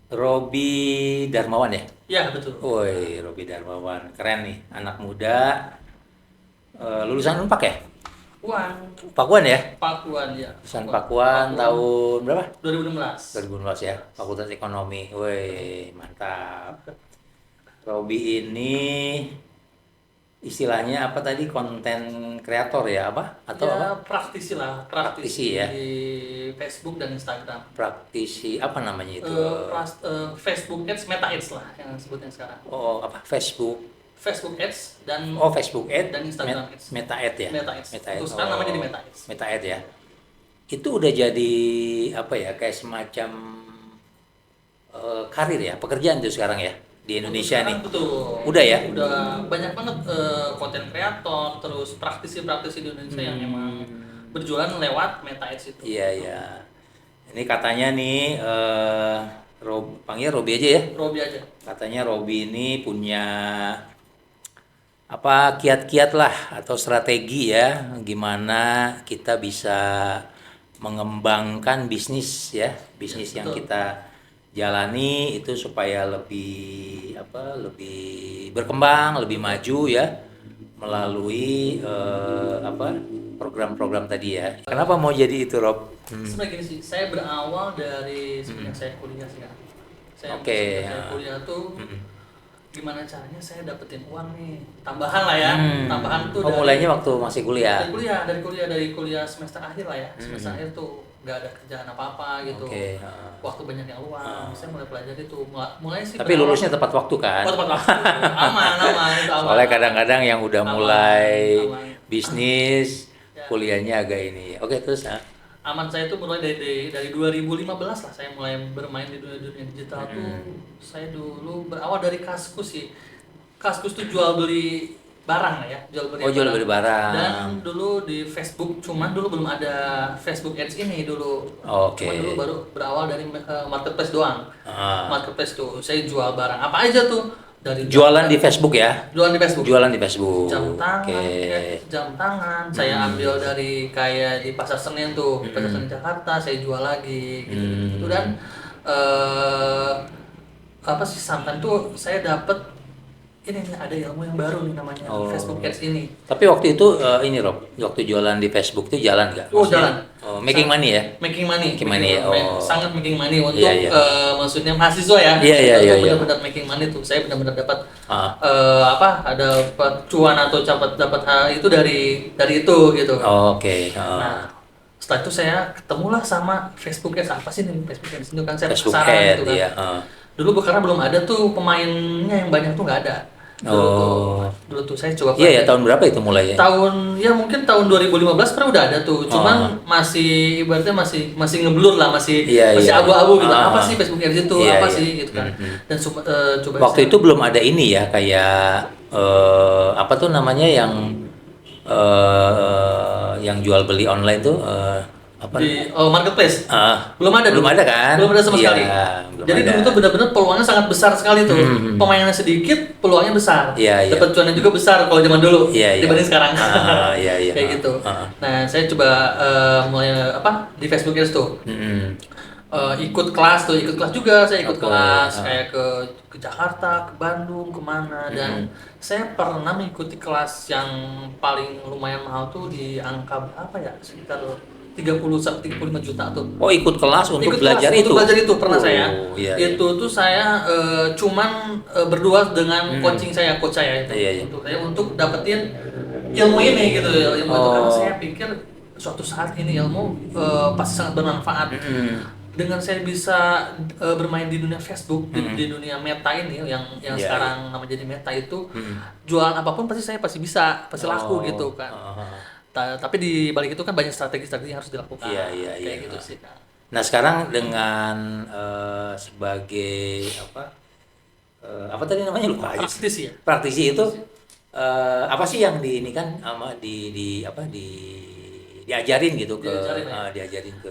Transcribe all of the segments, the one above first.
Robi Darmawan ya? Ya, betul. Woi, Robi Darmawan, keren nih, anak muda, lulusan Unpak ya? Uang, Pakuan ya? Pakuan ya. Lulusan Pakuan Pakuan tahun berapa? 2016. 2015 ya, Fakultas Ekonomi. Woi, mantap. Robi ini istilahnya apa tadi? Konten kreator ya apa? Atau apa? Ya, praktisi lah, Praktisi praktisi ya? di Facebook dan Instagram. Praktisi apa namanya itu? Facebook Ads, Meta Ads lah yang sebutnya sekarang. Oh, apa? Facebook. Facebook Ads dan Oh, Facebook Ad, Instagram Ads. Meta Ad ya? Meta Ads. Meta Itu Ad. sekarang namanya jadi Oh, Meta Ads. Meta Ad ya. Itu udah jadi apa ya? Kayak semacam karir ya, pekerjaan tuh sekarang ya di Untuk Indonesia nih. sekarang betul. Udah ya? Udah banyak banget konten kreator, terus praktisi-praktisi di Indonesia yang emang berjualan lewat Meta Ads itu. Iya, iya. Ini katanya nih panggil Robi aja ya. Robi aja. Katanya Robi ini punya apa kiat-kiat lah atau strategi ya gimana kita bisa mengembangkan bisnis ya, bisnis yang Betul. kita jalani itu supaya lebih apa, lebih berkembang, lebih maju ya melalui apa program-program tadi ya. Kenapa mau jadi itu Rob? Sebenarnya gini sih, saya berawal dari semenjak saya kuliah sih kan. Oke, Semenjak saya kuliah tuh gimana caranya saya dapetin uang nih, tambahan lah ya, tambahan tuh Oh, mulainya waktu masih kuliah. dari kuliah semester akhir lah ya, semester akhir tuh nggak ada kerjaan apa apa gitu, Oke, waktu banyak yang luang, saya mulai pelajari tuh, mulai sih tapi berawal. lulusnya tepat waktu kan? Oh, tepat waktu, aman itu aman. Soalnya kadang-kadang yang udah Aman, mulai aman. bisnis Ya. kuliahnya agak ini. Oke, terus Aman saya tuh mulai dari 2015 lah saya mulai bermain di dunia digital tuh. Saya dulu berawal dari Kaskus sih. Kaskus tuh jual beli barang lah ya, Oh, jual beli barang. Dan dulu di Facebook, cuman dulu belum ada Facebook Ads ini dulu. Oke. Cuman dulu baru berawal dari marketplace doang. Ah. Marketplace tuh saya jual barang apa aja tuh, dari Jualan di Facebook ya? jualan di Facebook. Jualan di Facebook. Jam tangan, Oke. jam tangan saya ambil dari kayak di Pasar Senen tuh, Pasar Senen Jakarta, saya jual lagi gitu, gitu. Dan apa sih, sometimes tuh saya dapet ini nih, ada ilmu yang baru nih namanya Oh. Facebook Ads ini. Tapi waktu itu ini Rob, waktu jualan di Facebook tuh jalan nggak? Oh, Maksudnya, jalan. making money ya? Making money, Making money ya, oh. sangat making money untuk Iya, iya. maksudnya mahasiswa ya. Iya, iya, Itu iya, iya. benar-benar making money tuh. Saya benar-benar dapat Ah. ada cuan atau dapat hal itu dari itu gitu. Oke. Nah, setelah itu saya ketemulah sama Facebook Ads. Apa sih nih Facebook Ads itu kan, saya Facebook penasaran Ad gitu kan. ya. Dulu karena belum ada tuh pemainnya yang banyak tuh, nggak ada. Dulu tuh saya coba Iya ya, pelajari. tahun berapa itu mulai ya? Mungkin tahun 2015 pernah udah ada tuh. Cuman masih ibaratnya masih ngeblur lah, masih Iya, iya. abu-abu gitu. Ah, Apa sih Facebook Ads itu? iya, Apa iya. sih gitu kan. Dan coba Waktu saya- itu belum ada ini ya, kayak apa tuh namanya yang jual beli online tuh apa? di marketplace belum ada belum dulu. ada kan? Belum ada sama Iya, sekali. belum Jadi ada. dulu tuh benar-benar peluangnya sangat besar sekali tuh. Pemainnya sedikit, peluangnya besar. Iya, iya. Dapat cuannya juga besar kalau zaman dulu Iya, iya. dibanding sekarang. Iya, iya. Kayak gitu. Nah, saya coba mulai di Facebook Ads tuh. Ikut kelas juga, saya ikut Oke, kelas kayak ke Jakarta, ke Bandung, kemana. Dan saya pernah mengikuti kelas yang paling lumayan mahal tuh di angka berapa ya, sekitar 30 sampai 35 juta tuh. Oh, ikut kelas untuk Ikut belajar kelas itu? untuk belajar itu pernah saya. Iya, Itu tuh saya cuman berdua dengan coach saya itu. Iya, iya. Untuk dapetin ilmu ini gitu, ilmu itu, karena Oh. saya pikir suatu saat ini ilmu pasti sangat bermanfaat. Dengan saya bisa bermain di dunia Facebook, di dunia Meta ini yang Iya, sekarang nama jadi Meta itu, jualan apapun pasti bisa, pasti laku gitu kan. Tapi di balik itu kan banyak strategi-strategi yang harus dilakukan. Iya, iya, Kayak iya. gitu sih kan. Nah, sekarang dengan sebagai apa tadi namanya, lupa aja. Praktisi ya. Praktisi itu apa sih yang ini kan sama diajarin gitu ke Diajarin ya? diajarin ke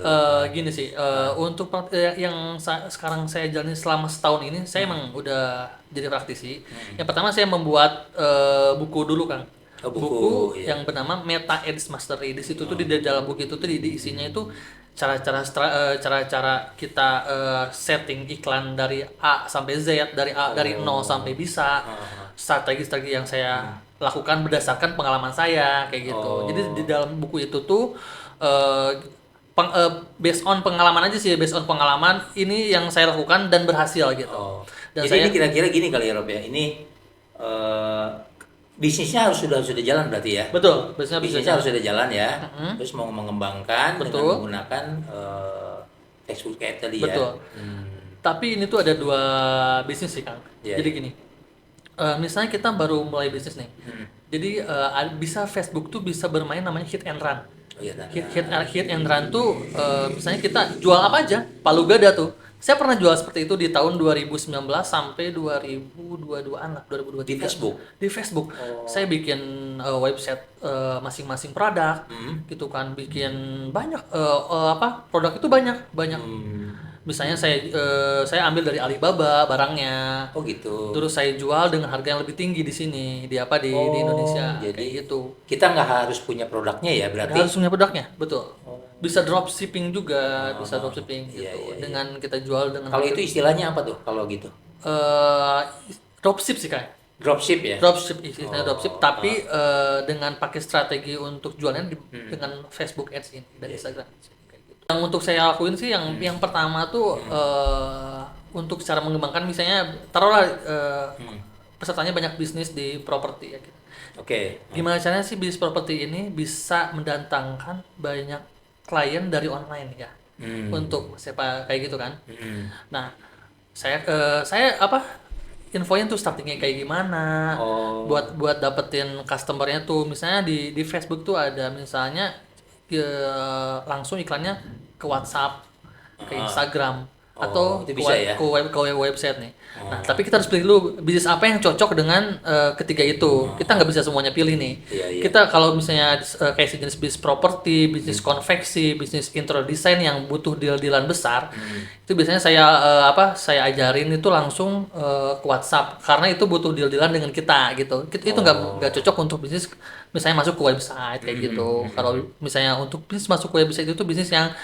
Gini sih, untuk yang sekarang saya jalani selama setahun ini, saya emang udah jadi praktisi. Yang pertama saya membuat buku dulu, Kang. Oh, buku, iya. Yang bernama Meta Ads Mastery. Di situ tuh di dalam buku itu tuh isinya itu cara-cara kita setting iklan dari A sampai Z, dari nol sampai bisa, strategi-strategi yang saya lakukan berdasarkan pengalaman saya kayak gitu. Jadi di dalam buku itu tuh based on pengalaman aja sih, based on pengalaman ini yang saya lakukan dan berhasil gitu. Dan Jadi ini kira-kira gini kali ya Rob ya, ini bisnisnya harus sudah jalan berarti ya? betul, bisnisnya Bisnisnya harus sudah jalan ya, terus mau mengembangkan dengan Betul. menggunakan Facebook Ads tadi ya. Betul. Tapi ini tuh ada dua bisnis sih Kang. Iya, Jadi gini, misalnya kita baru mulai bisnis nih. Jadi bisa Facebook tuh bisa bermain namanya hit and run. Oh iya, nah, Hit and run tuh misalnya kita jual apa aja, palu gada tuh. Saya pernah jual seperti itu di tahun 2019 sampai 2022-an lah, 2023. Di Facebook? Di Facebook. Saya bikin website masing-masing produk gitu kan, bikin banyak produk itu banyak. Misalnya saya ambil dari Alibaba barangnya. Oh gitu. Terus saya jual dengan harga yang lebih tinggi di sini, di Indonesia. Jadi kayak gitu. kita nggak harus punya produknya ya berarti? Harus punya produknya, betul. Bisa dropshipping juga, bisa dropshipping gitu. Iya. Dengan kita jual dengan Kalau itu istilahnya apa tuh kalau gitu? dropship sih Kak. Dropship ya? Dropship istilahnya dropship, tapi dengan pakai strategi untuk jualan dengan Facebook Ads ini dan Instagram. Kayak gitu. Yang untuk saya lakuin sih yang pertama tuh untuk cara mengembangkan misalnya taruhlah pesertanya banyak bisnis di properti ya gitu. Oke. Gimana caranya sih bisnis properti ini bisa mendatangkan banyak klien dari online ya untuk siapa kayak gitu kan. Nah saya infonya tuh startingnya kayak gimana, buat dapetin customernya tuh misalnya di Facebook tuh ada misalnya langsung iklannya ke WhatsApp, ke Instagram, atau itu bisa ya? ke website nih. Nah, tapi kita harus pilih dulu bisnis apa yang cocok dengan ketiga itu. Kita nggak bisa semuanya pilih nih. Iya. Kita kalau misalnya kayak sejenis bisnis properti, bisnis konveksi, bisnis interior design yang butuh deal-dealan besar, itu biasanya saya ajarin itu langsung ke WhatsApp karena itu butuh deal-dealan dengan kita gitu. Itu nggak cocok untuk bisnis misalnya masuk ke website kayak gitu. Kalau misalnya untuk bisnis masuk ke website itu bisnis yang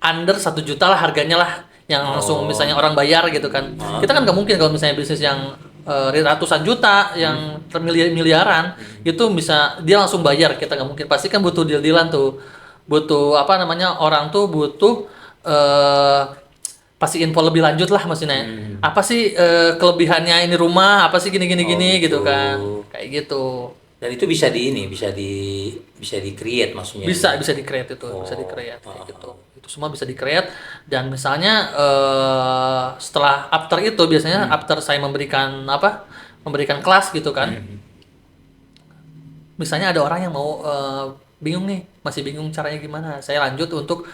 under 1 juta lah harganya lah, yang langsung misalnya orang bayar gitu kan. Kita kan nggak mungkin kalau misalnya bisnis yang ratusan juta, yang miliaran, itu bisa dia langsung bayar, kita nggak mungkin. Pasti kan butuh deal-dealan tuh, butuh orang tuh butuh pasti info lebih lanjut lah maksudnya. Apa sih kelebihannya ini rumah, apa sih gini gitu kan, kayak gitu. Dan itu bisa di create maksudnya. Bisa di create itu, bisa di create kayak gitu. Itu semua bisa di create, dan misalnya setelah after itu biasanya after saya memberikan kelas gitu kan. Misalnya ada orang yang mau bingung nih, masih bingung caranya gimana. Saya lanjut untuk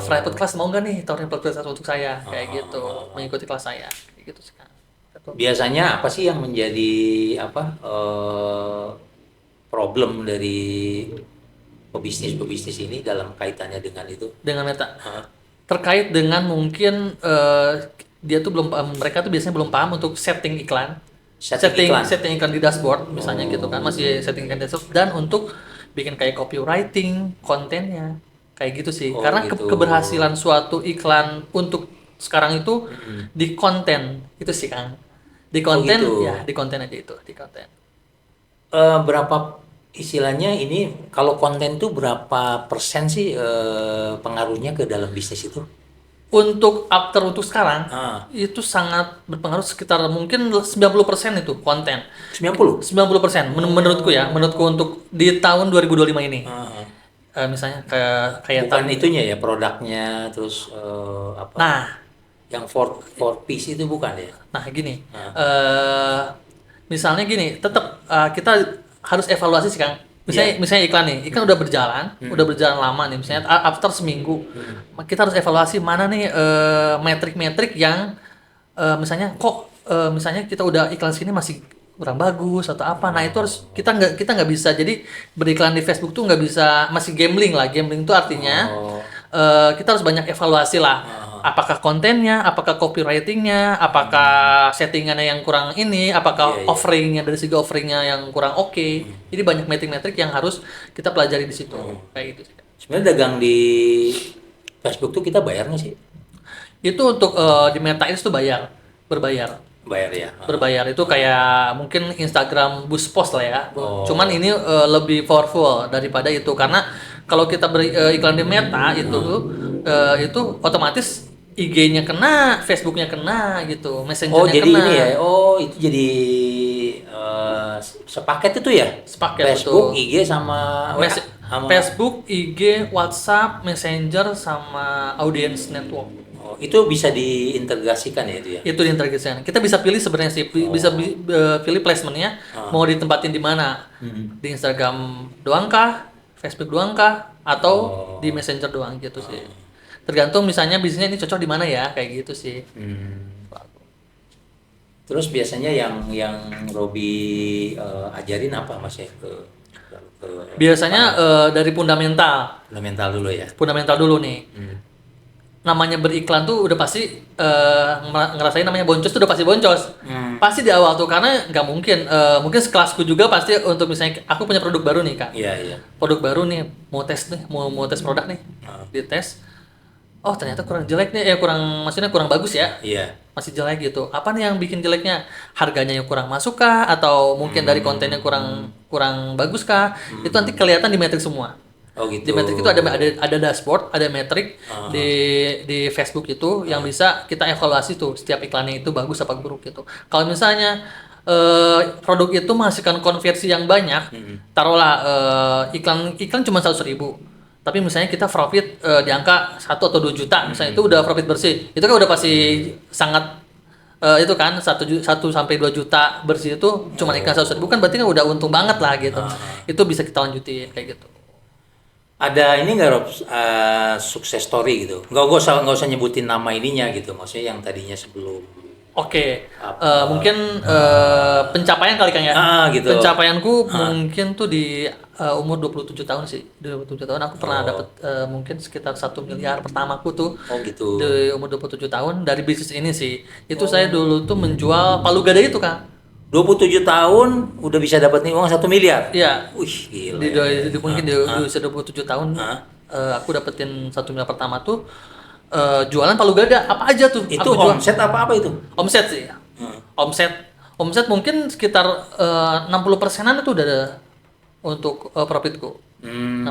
private class, mau nggak nih tawarin private class untuk saya kayak gitu, mengikuti kelas saya kayak gitu sih kan. Biasanya apa sih yang menjadi problem dari pebisnis ini dalam kaitannya dengan itu? Dengan Meta. Terkait dengan mungkin dia tuh mereka tuh biasanya belum paham untuk setting iklan. Setting iklan di dashboard misalnya gitu kan, masih setting iklan di dashboard, dan untuk bikin kayak copywriting kontennya kayak gitu sih. Karena gitu. keberhasilan suatu iklan untuk sekarang itu di konten itu sih Kang. Di konten gitu. ya, di konten aja itu, di konten. Berapa istilahnya ini kalau konten tuh berapa persen sih pengaruhnya ke dalam bisnis itu? Untuk sekarang itu sangat berpengaruh, sekitar mungkin 90% itu konten. 90%? 90% menurutku untuk di tahun 2025 ini. Misalnya kayak bukan itunya ya, produknya, terus apa? Nah, yang four piece itu bukan ya? Nah gini, misalnya gini, tetap kita harus evaluasi sih Kang. Misalnya iklan udah berjalan lama nih, misalnya after seminggu, kita harus evaluasi mana nih metrik-metrik yang misalnya misalnya kita udah iklan sini masih kurang bagus atau apa. Nah itu harus kita nggak bisa jadi beriklan di Facebook tuh nggak bisa, masih gambling itu artinya kita harus banyak evaluasi lah. Apakah kontennya, apakah copywritingnya, apakah settingannya yang kurang ini, apakah offeringnya, dari segi offeringnya yang kurang oke. Jadi banyak metrik-metrik yang harus kita pelajari di situ, kayak gitu. Sebenarnya dagang di Facebook tuh kita bayar nggak sih? Itu untuk di Meta Ads tuh berbayar. Bayar ya. Berbayar itu kayak mungkin Instagram Boost Post lah ya. Oh. Cuman ini lebih powerful daripada itu karena kalau kita iklan di Meta itu otomatis IG-nya kena, Facebook-nya kena gitu, Oh, Messenger-nya jadi kena. ini ya. Oh, itu jadi sepaket itu ya? Sepaket, Facebook, betul. IG sama WA, sama Facebook, IG, WhatsApp, Messenger sama Audience Network. Oh, itu bisa diintegrasikan ya itu ya? Itu diintegrasikan. Kita bisa pilih sebenarnya sih, bisa pilih placementnya mau ditempatin di mana. Di Instagram doang kah, Facebook doang kah, atau di Messenger doang gitu sih. Tergantung misalnya bisnisnya ini cocok di mana ya, kayak gitu sih. Terus biasanya yang Robi ajarin apa Mas ya ke Biasanya dari fundamental. fundamental dulu ya? Fundamental dulu nih. Namanya beriklan tuh udah pasti ngerasain namanya boncos tuh udah pasti boncos. Pasti di awal tuh karena nggak mungkin mungkin sekelasku juga pasti untuk misalnya aku punya produk baru nih Kak. Iya, iya. Produk baru nih mau tes nih mau tes produk nih. Dites. Oh, ternyata kurang jelek nih maksudnya kurang bagus ya. Iya. Masih jelek gitu. Apa nih yang bikin jeleknya? Harganya yang kurang masuk kah atau mungkin dari kontennya kurang bagus kah? Itu nanti kelihatan di metrik semua. Oh Di gitu. metrik itu ada dashboard, ada metrik di Facebook itu yang bisa kita evaluasi tuh setiap iklannya itu bagus apa buruk gitu. Kalau misalnya produk itu menghasilkan konversi yang banyak, taruhlah iklan cuma 100.000, tapi misalnya kita profit di angka 1 atau 2 juta, misalnya itu udah profit bersih, itu kan udah pasti sangat itu kan 1 sampai 2 juta bersih itu cuma iklan 100.000 kan berarti kan udah untung banget lah gitu. Itu bisa kita lanjutin kayak gitu. Ada ini nggak Rob, sukses story gitu? Nggak usah nyebutin nama ininya gitu, maksudnya yang tadinya sebelum. Oke, mungkin pencapaian kali kan ya. Gitu. Pencapaianku mungkin tuh di umur 27 tahun sih. Di 27 tahun aku pernah dapat mungkin sekitar 1 miliar pertamaku tuh. Oh gitu. Di umur 27 tahun dari bisnis ini sih. Itu saya dulu tuh menjual palu gada itu, Kang. 27 tahun udah bisa dapat nih uang 1 miliar. Iya. Wih, gila. Mungkin di usia 27 tahun aku dapetin 1 miliar pertama tuh jualan palu gada apa aja tuh. Itu Aku jual. omset apa itu? Omset sih. Omset mungkin sekitar 60%-an itu udah ada untuk profitku. 60%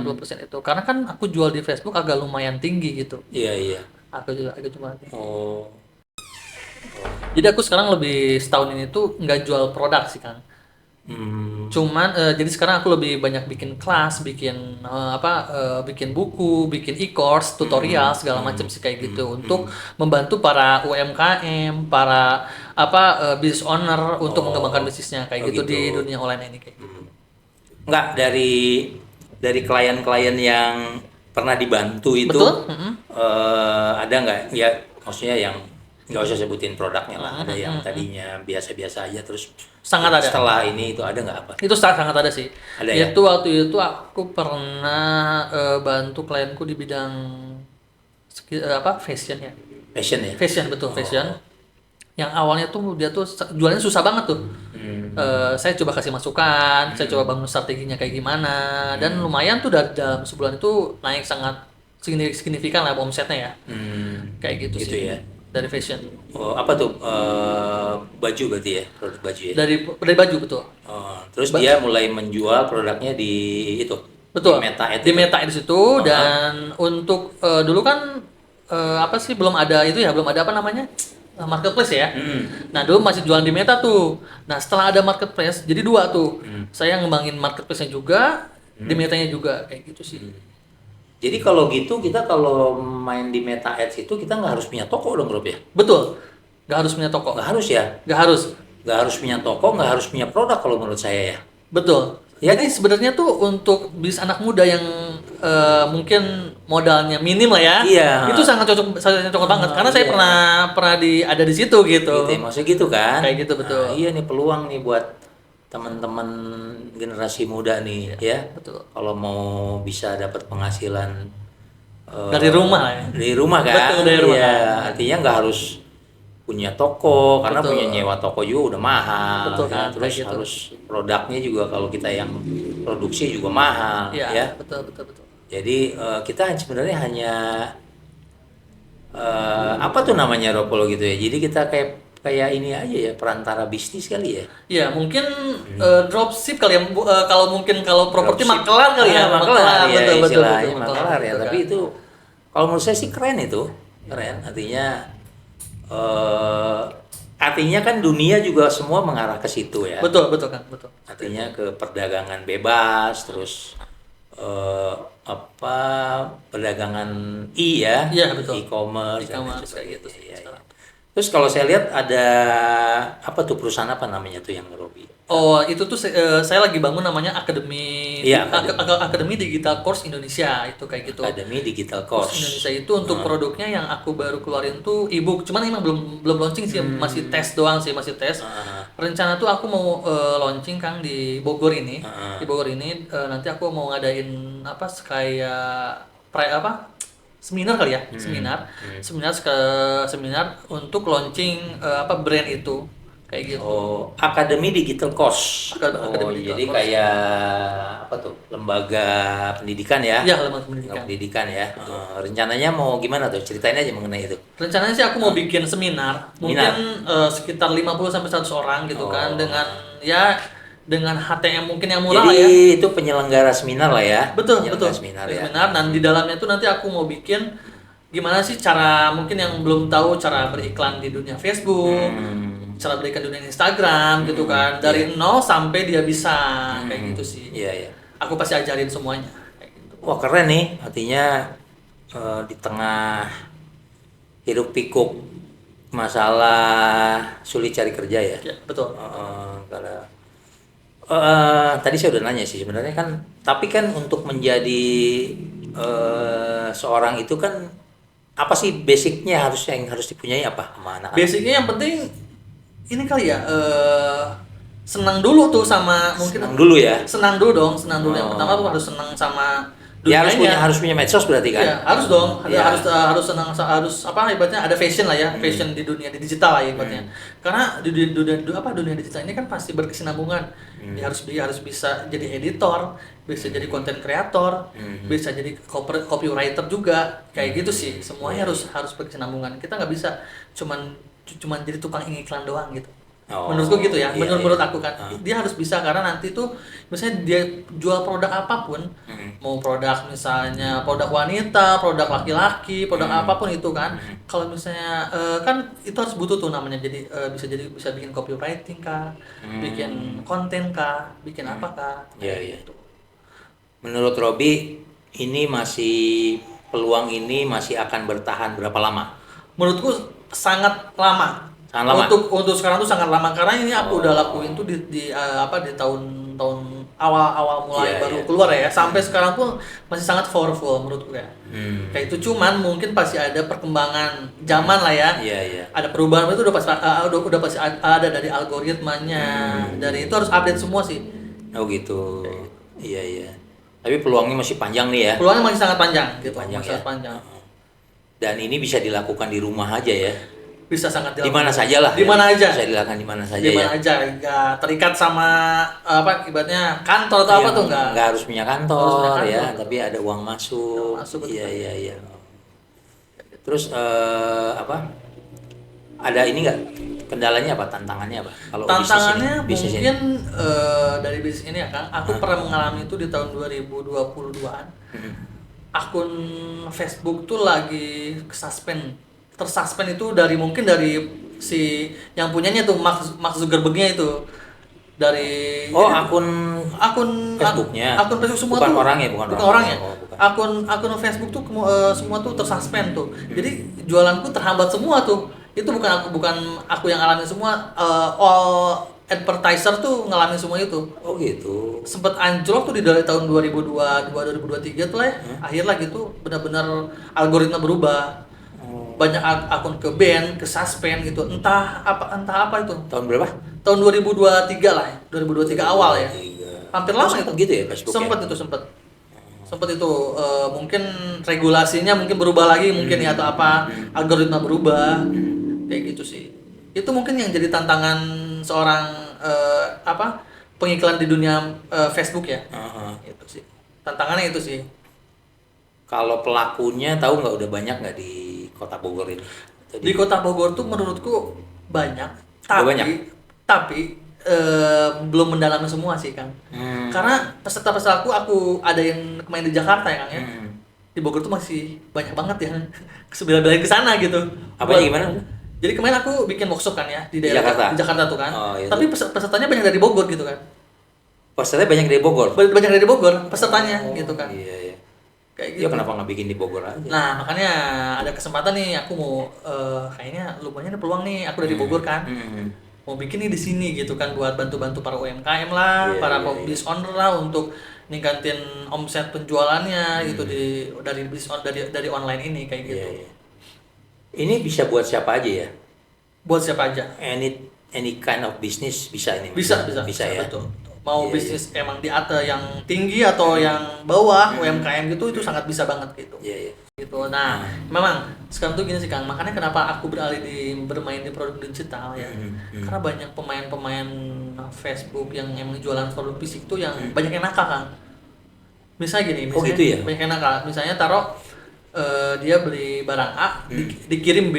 itu. Karena kan aku jual di Facebook agak lumayan tinggi gitu. Iya, iya. Aku juga agak cuma. Oh. Jadi aku sekarang lebih setahun ini tuh nggak jual produk sih Kang. Cuman jadi sekarang aku lebih banyak bikin kelas, bikin bikin buku, bikin e-course, tutorial segala macam sih kayak gitu untuk membantu para UMKM, para business owner untuk mengembangkan bisnisnya kayak gitu di dunia online ini kayak gitu. Enggak, dari klien-klien yang pernah dibantu itu. Betul? Ada nggak ya, maksudnya yang nggak usah sebutin produknya lah, ada yang tadinya biasa-biasa aja terus Sangat ada. setelah ini itu ada nggak apa? Itu sangat ada sih. Ada ya? Itu waktu itu aku pernah bantu klienku di bidang fashion ya. Fashion ya? Fashion, betul, fashion. Yang awalnya tuh dia tuh jualannya susah banget tuh. Saya coba kasih masukan, saya coba bangun strateginya kayak gimana, dan lumayan tuh dalam sebulan itu naik sangat signifikan lah omsetnya ya. Kayak gitu sih. Ya. Dari fashion. Oh, apa tuh? Baju berarti ya? Produk baju ya? Dari baju, betul. Oh, terus dia mulai menjual produknya di itu? Betul. Di Meta Ads di Meta Ads itu. Dan untuk dulu kan belum ada itu ya, belum ada marketplace ya. Nah dulu masih jualan di Meta tuh. Nah setelah ada marketplace jadi 2 tuh. Saya ngembangin marketplace-nya juga, di Metanya juga kayak gitu sih. Jadi kalau gitu kita kalau main di Meta Ads itu kita nggak harus punya toko dong Rob ya? Betul, nggak harus punya toko. Nggak harus ya? Nggak harus. Nggak harus punya toko, nggak harus punya produk kalau menurut saya ya. Betul. Ya, Jadi sebenarnya tuh untuk bis anak muda yang mungkin modalnya minim lah ya, Iya. itu sangat cocok banget. Karena saya pernah ada di situ gitu. Gitu ya, maksudnya gitu kan? Kayak gitu, betul. Nah, iya nih peluang nih buat teman-teman generasi muda nih ya. Betul. Kalau mau bisa dapat penghasilan Dari rumah ya. Dari rumah kan? Betul, dari rumah Iya, kan. artinya nggak harus punya toko karena Betul. punya nyewa toko juga udah mahal. Betul kan, Terus kayak gitu. harus produknya juga kalau kita yang produksi juga mahal Iya, ya. betul. Jadi kita sebenarnya hanya apa tuh namanya Ropolo gitu ya. Jadi kita kayak kayak ini aja ya, perantara bisnis kali ya. Ya mungkin dropship kali ya. Kalau mungkin kalau properti Dropship. makelar kali ya. Makelar ya, betul istilahnya makelar makelar ya. gitu Tapi kan. itu kalau menurut saya sih keren itu, keren. Eh, artinya kan dunia juga semua mengarah ke situ ya. Betul kan, betul. Artinya ke perdagangan bebas, terus eh, apa perdagangan ya, Iya, betul. e-commerce dan lain E-commerce kayak gitu sih sebagainya. Iya, iya. sekarang. Terus kalau saya lihat ada apa tuh perusahaan apa namanya tuh yang ngerobi? Oh, itu tuh saya lagi bangun namanya Akademi Iya, Akademi. Akademi Digital Course Indonesia itu kayak gitu. Akademi Digital Course Course. Indonesia itu untuk produknya yang aku baru keluarin tuh ebook. Cuman emang belum belum launching sih, masih tes doang sih, masih tes. Rencana tuh aku mau launching Kang di Bogor ini. Di Bogor ini nanti aku mau ngadain apa kayak seminar kali ya, seminar untuk launching apa brand itu kayak gitu. Oh, Akademi Digital Course. Akademi Oh, Digital jadi Course. kayak apa tuh? Lembaga pendidikan ya? Iya, lembaga Lembaga pendidikan. pendidikan ya. Rencananya mau gimana tuh? Ceritain aja mengenai itu. Rencananya sih aku mau bikin seminar, mungkin sekitar 50 sampai 100 orang gitu kan dengan HTM mungkin yang murah lah ya. Jadi itu penyelenggara seminar lah ya. Betul. Penyelenggara seminar ya. Seminar dan di dalamnya tuh nanti aku mau bikin gimana sih cara mungkin yang belum tahu cara beriklan di dunia Facebook, cara beriklan di dunia Instagram gitu kan. Dari nol sampai dia bisa kayak gitu sih. Iya, iya. Aku pasti ajarin semuanya kayak gitu. Wah, keren nih. Artinya di tengah hiruk pikuk masalah sulit cari kerja ya. Ya, betul. Karena tadi saya udah nanya sih sebenarnya kan, tapi kan untuk menjadi seorang itu kan apa sih basicnya yang harus dipunyai apa sama anak-anak? Basicnya yang penting ini kali ya senang dulu tuh sama mungkin Senang dulu ya. senang dulu dong yang pertama tuh harus senang sama Ya dunianya. harus punya medsos berarti kan? Iya, harus dong. Iya. Harus senang harus apa ibaratnya ada fashion lah ya, fashion di dunia di digital lah ibaratnya. Karena di dunia digital ini kan pasti berkesinambungan. Dia harus bisa jadi editor, bisa jadi content creator, bisa jadi copywriter juga. Kayak gitu sih. Semuanya harus berkesinambungan. Kita nggak bisa cuman jadi tukang iklan doang gitu. Oh, Menurutku gitu ya, iya, menurut iya. aku kan dia harus bisa karena nanti tuh misalnya dia jual produk apapun, mau produk misalnya produk wanita, produk laki-laki, produk apapun itu kan, kalau misalnya kan itu harus butuh tuh namanya bisa bikin copywriting kah, bikin konten kah, bikin apa kah, Iya, kayak iya. gitu. Menurut Robi peluang ini masih akan bertahan berapa lama? Menurutku sangat lama. Sangat lama? Untuk sekarang tuh sangat lama karena ini aku udah lakuin tuh di tahun awal mulai Iya, baru iya. keluar ya. Sampai sekarang pun masih sangat powerful menurutku ya. Kayak itu cuman mungkin pasti ada perkembangan zaman lah ya. Iya, iya. Ada perubahan itu udah pasti ada dari algoritmanya. Dari itu harus update semua sih. Oh gitu. Iya, iya. Tapi peluangnya masih panjang nih ya. Peluangnya masih sangat panjang gitu. Panjang Masih ya. sangat panjang. Dan ini bisa dilakukan di rumah aja ya. Bisa sangat Di mana saja lah. Di mana aja. Bisa dilakukan di mana saja Di ya. mana aja, nggak terikat sama apa ibaratnya kantor atau apa tuh nggak. Nggak harus punya kantor, Harus punya kantor. ya, tapi ada uang masuk. Uang masuk, betul. Iya, iya, iya. Terus apa? Ada ini nggak? Kendalanya apa? Tantangannya apa? Kalau Tantangannya bisnis ini? mungkin dari bisnis ini ya Kang, aku pernah mengalami itu di tahun 2022-an. Akun Facebook tuh lagi tersuspend itu mungkin dari si yang punyanya tuh Mark Zuckerberg-nya itu dari Oh, jadi akun Facebooknya? akun Facebook semua Bukan tuh orangnya, bukan orangnya. Oh, bukan. Akun Facebook tuh semua tuh tersuspend tuh. Jadi jualanku terhambat semua tuh. Itu bukan aku yang ngalamin semua, all advertiser tuh ngalamin semua itu. Oh gitu. Sempet anjlok tuh dari tahun 2022 2023 tuh lah ya. Akhir lah gitu benar-benar algoritma berubah. Banyak akun ke ban, ke suspend gitu. Entah apa itu. Tahun berapa? Tahun 2023 lah ya. 2023 awal ya. Hampir lama sempet itu. gitu ya Facebook ya? Sempet itu mungkin regulasinya mungkin berubah lagi mungkin ya atau apa, algoritma berubah. Kayak gitu sih. Itu mungkin yang jadi tantangan seorang pengiklan di dunia Facebook ya. Itu sih. Tantangannya itu sih. Kalau pelakunya tahu nggak udah banyak nggak di kota Bogor ini? Di kota Bogor tuh menurutku banyak, Udah tapi banyak? tapi belum mendalami semua sih Kang. Karena peserta-peserta aku ada yang kemarin di Jakarta ya Kang ya. Di Bogor tuh masih banyak banget yang sebela-belain ke sana gitu. Apa Buat- gimana? Jadi kemarin aku bikin workshop kan ya di Di daerah Jakarta? di Jakarta tuh kan. Oh, iya. Tapi pesertanya banyak dari Bogor gitu kan. Pesertanya banyak dari Bogor. Banyak dari Bogor pesertanya gitu kan. Iya, iya. Kayak Ya gitu. kenapa nggak bikin di Bogor aja? Nah, makanya ada kesempatan nih aku mau kayaknya lumayan ada peluang nih aku dari Bogor kan. Mau bikin nih di sini gitu kan buat bantu-bantu para UMKM lah, Iya, para iya, iya. business owner lah untuk ningkatin omset penjualannya gitu dari dari online ini kayak Iya, gitu. iya. Ini bisa buat siapa aja ya? Buat siapa aja? Any kind of business bisa ini. Bisa ya. betul. Mau Iya, bisnis emang di atas yang tinggi atau yang bawah UMKM gitu itu sangat bisa banget gitu. Iya, iya. Gitu. Nah, memang sekarang tuh gini sih Kang, makanya kenapa aku beralih di bermain di produk digital ya. Karena banyak pemain-pemain Facebook yang emang jualan produk fisik tuh yang banyak yang nakal Kang. Misalnya gini, Oh, misalnya gitu ya? banyak yang nakal. Misalnya taruh dia beli barang A, dikirim B,